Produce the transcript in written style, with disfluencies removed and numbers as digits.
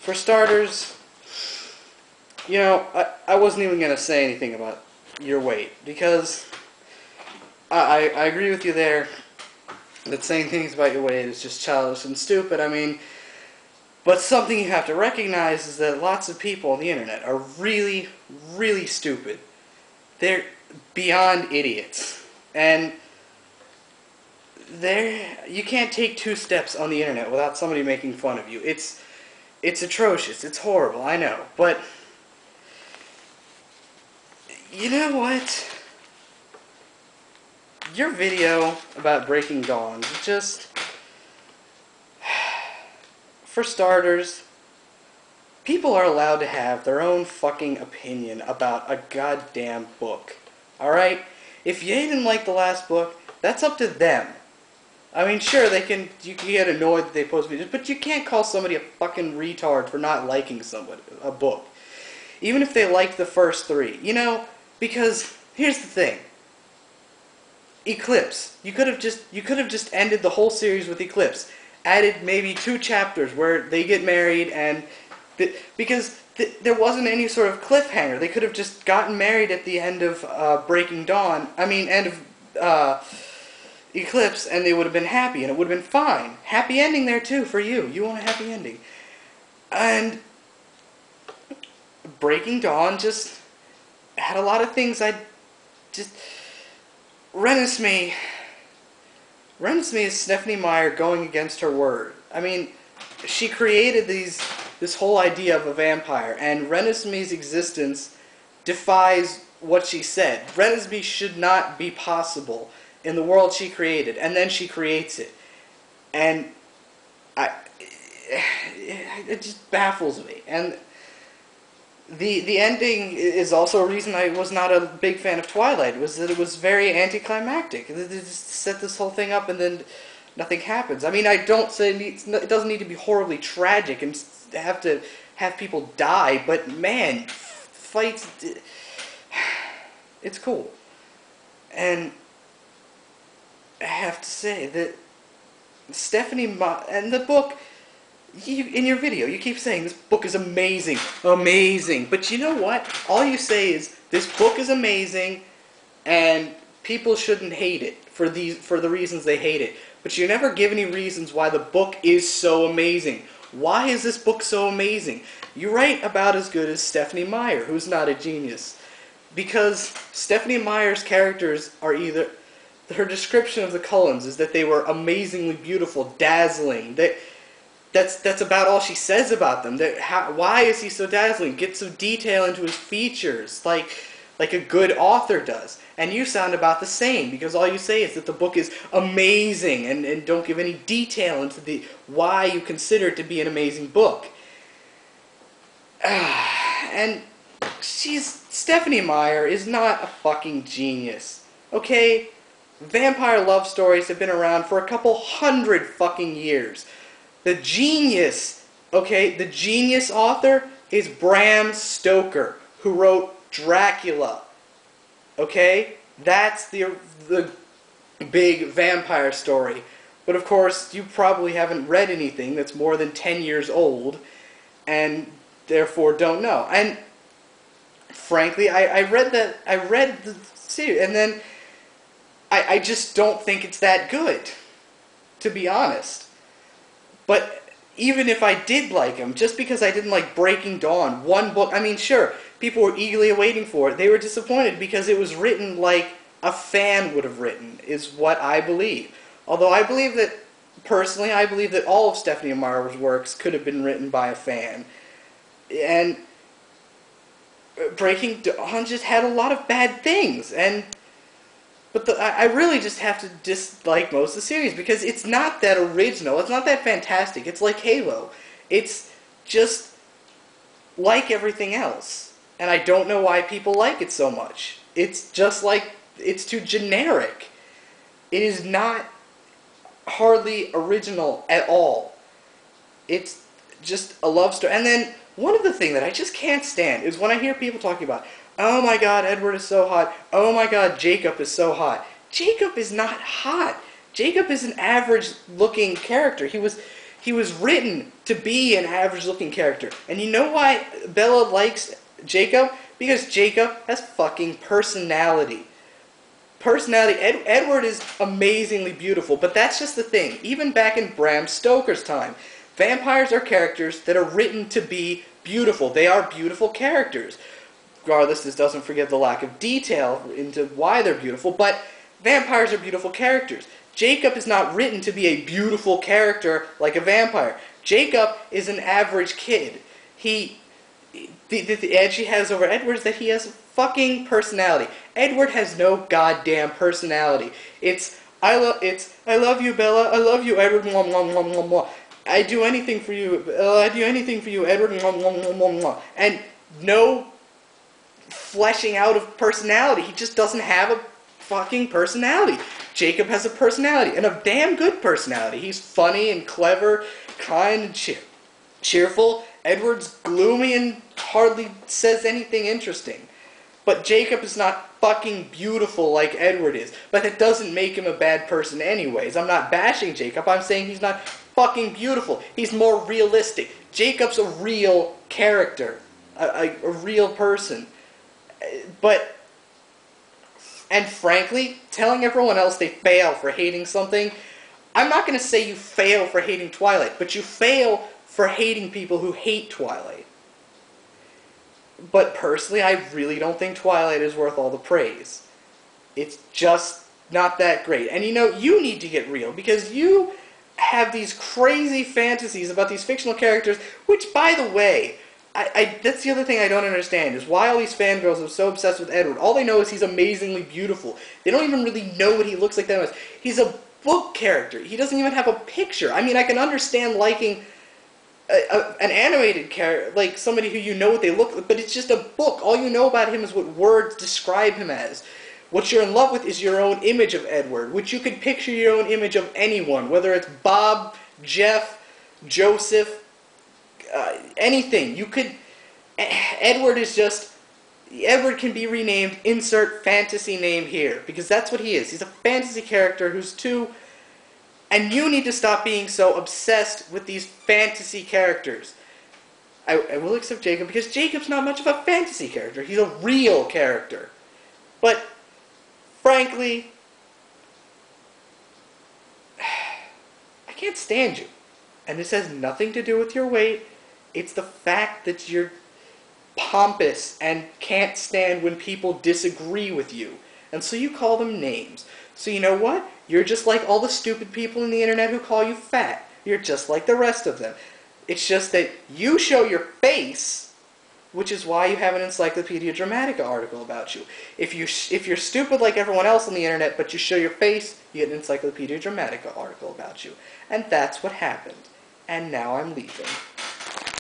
For starters, you know, I wasn't even going to say anything about your weight, because I agree with you there that saying things about your weight is just childish and stupid. I mean, but something you have to recognize is that lots of people on the internet are really, really stupid. They're beyond idiots. And you can't take 2 steps on the internet without somebody making fun of you. It's atrocious. It's horrible, I know. But you know what? Your video about Breaking Dawn, just... For starters, people are allowed to have their own fucking opinion about a goddamn book. Alright? If you didn't like the last book, that's up to them. I mean, sure, you can get annoyed that they post videos, but you can't call somebody a fucking retard for not liking a book. Even if they liked the first 3. You know, because here's the thing. Eclipse. You could have just ended the whole series with Eclipse. Added maybe 2 chapters where they get married, and because there wasn't any sort of cliffhanger. They could have just gotten married at the end of Breaking Dawn. I mean, end of Eclipse, and they would have been happy, and it would have been fine. Happy ending there too for you. You want a happy ending. And Breaking Dawn just had a lot of things Rent Me is Stephenie Meyer going against her word. I mean, she created this whole idea of a vampire, and Rent Me's existence defies what she said. Rent Me should not be possible in the world she created, and then she creates it. And it just baffles me. And the ending is also a reason I was not a big fan of Twilight, was that it was very anticlimactic. They just set this whole thing up and then nothing happens. I mean, I don't say it doesn't need to be horribly tragic and have people die, but man, fights, it's cool. And I have to say that Stephenie Meyer, and the book, in your video, you keep saying this book is amazing, amazing. But you know what? All you say is this book is amazing, and people shouldn't hate it for the reasons they hate it. But you never give any reasons why the book is so amazing. Why is this book so amazing? You write about as good as Stephenie Meyer, who's not a genius, because Stephenie Meyer's characters are either, her description of the Cullens is that they were amazingly beautiful, dazzling. That's about all she says about them. Why is he so dazzling? Get some detail into his features, like a good author does. And you sound about the same, because all you say is that the book is amazing, and don't give any detail into why you consider it to be an amazing book. And Stephenie Meyer is not a fucking genius. Okay? Vampire love stories have been around for a couple hundred fucking years. The genius, okay, the genius author is Bram Stoker, who wrote Dracula. Okay? That's the big vampire story. But of course, you probably haven't read anything that's more than 10 years old, and therefore don't know. And frankly, I read the series, and then I just don't think it's that good, to be honest. But even if I did like him, just because I didn't like Breaking Dawn, one book, I mean, sure, people were eagerly waiting for it. They were disappointed because it was written like a fan would have written, is what I believe. Although I believe that, personally, I believe that all of Stephenie Meyer's works could have been written by a fan. And Breaking Dawn just had a lot of bad things, but I really just have to dislike most of the series, because it's not that original, it's not that fantastic, it's like Halo. It's just like everything else, and I don't know why people like it so much. It's just like, it's too generic. It is not hardly original at all. It's just a love story. And then, one of the things that I just can't stand is when I hear people talking about, oh my god, Edward is so hot. Oh my god, Jacob is so hot. Jacob is not hot. Jacob is an average-looking character. He was He was written to be an average-looking character. And you know why Bella likes Jacob? Because Jacob has fucking personality. Edward is amazingly beautiful, but that's just the thing. Even back in Bram Stoker's time, vampires are characters that are written to be beautiful. They are beautiful characters. Regardless, this doesn't forget the lack of detail into why they're beautiful, but vampires are beautiful characters. Jacob is not written to be a beautiful character like a vampire. Jacob is an average kid. The edge he has over Edward is that he has fucking personality. Edward has no goddamn personality. I love you, Bella. I love you, Edward. Mwah, mwah, mwah, mwah, mwah. I do anything for you. I do anything for you, Edward. Mwah, mwah, mwah, mwah, mwah. And no fleshing out of personality. He just doesn't have a fucking personality. Jacob has a personality, and a damn good personality. He's funny and clever, kind and cheerful. Edward's gloomy and hardly says anything interesting. But Jacob is not fucking beautiful like Edward is. But that doesn't make him a bad person anyways. I'm not bashing Jacob. I'm saying he's not fucking beautiful. He's more realistic. Jacob's a real character. A real person. And frankly, telling everyone else they fail for hating something, I'm not going to say you fail for hating Twilight, but you fail for hating people who hate Twilight. But personally, I really don't think Twilight is worth all the praise. It's just not that great. And you know, you need to get real, because you have these crazy fantasies about these fictional characters, which, by the way, that's the other thing I don't understand, is why all these fangirls are so obsessed with Edward. All they know is he's amazingly beautiful. They don't even really know what he looks like that much. He's a book character. He doesn't even have a picture. I mean, I can understand liking an animated character, like somebody who you know what they look like, but it's just a book. All you know about him is what words describe him as. What you're in love with is your own image of Edward, which you could picture your own image of anyone, whether it's Bob, Jeff, Joseph, anything. You could... Edward can be renamed, insert fantasy name here, because that's what he is. He's a fantasy character who's too... And you need to stop being so obsessed with these fantasy characters. I will accept Jacob, because Jacob's not much of a fantasy character. He's a real character. But, frankly, I can't stand you. And this has nothing to do with your weight. It's the fact that you're pompous and can't stand when people disagree with you. And so you call them names. So you know what? You're just like all the stupid people on the internet who call you fat. You're just like the rest of them. It's just that you show your face, which is why you have an Encyclopedia Dramatica article about you. If you're stupid like everyone else on the internet, but you show your face, you get an Encyclopedia Dramatica article about you. And that's what happened. And now I'm leaving.